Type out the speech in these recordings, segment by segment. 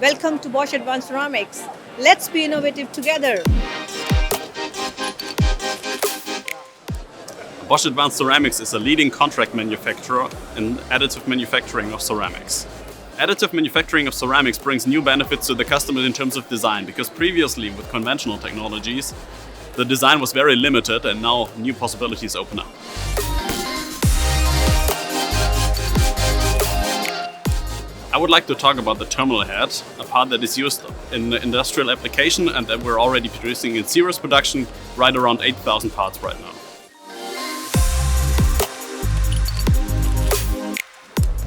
Welcome to Bosch Advanced Ceramics. Let's be innovative together. Bosch Advanced Ceramics is a leading contract manufacturer in additive manufacturing of ceramics. Additive manufacturing of ceramics brings new benefits to the customer in terms of design, because previously with conventional technologies, the design was very limited and now new possibilities open up. I would like to talk about the terminal head, a part that is used in the industrial application and that we're already producing in series production, right around 8,000 parts right now.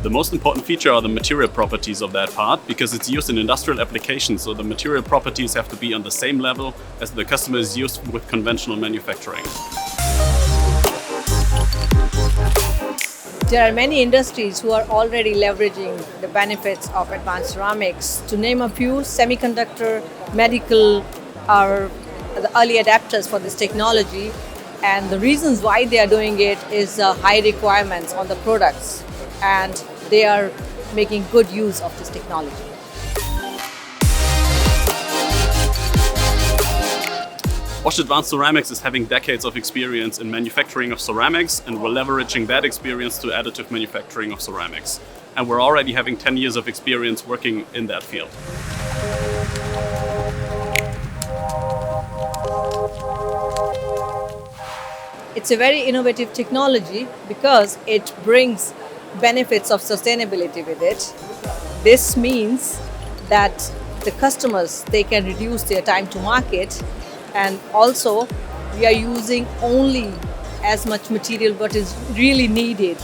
The most important feature are the material properties of that part, because it's used in industrial applications, so the material properties have to be on the same level as the customer is used with conventional manufacturing. There are many industries who are already leveraging the benefits of advanced ceramics. To name a few, semiconductor, medical are the early adapters for this technology. And the reasons why they are doing it is high requirements on the products. And they are making good use of this technology. Bosch Advanced Ceramics is having decades of experience in manufacturing of ceramics, and we're leveraging that experience to additive manufacturing of ceramics. And we're already having 10 years of experience working in that field. It's a very innovative technology because it brings benefits of sustainability with it. This means that the customers, they can reduce their time to market, and also we are using only as much material what is really needed,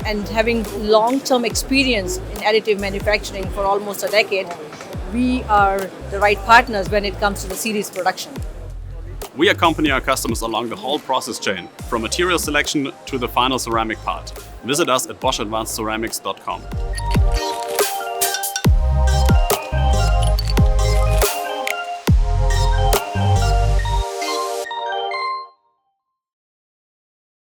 and having long-term experience in additive manufacturing for almost a decade, we are the right partners when it comes to the series production. We accompany our customers along the whole process chain, from material selection to the final ceramic part. Visit us at boschadvancedceramics.com.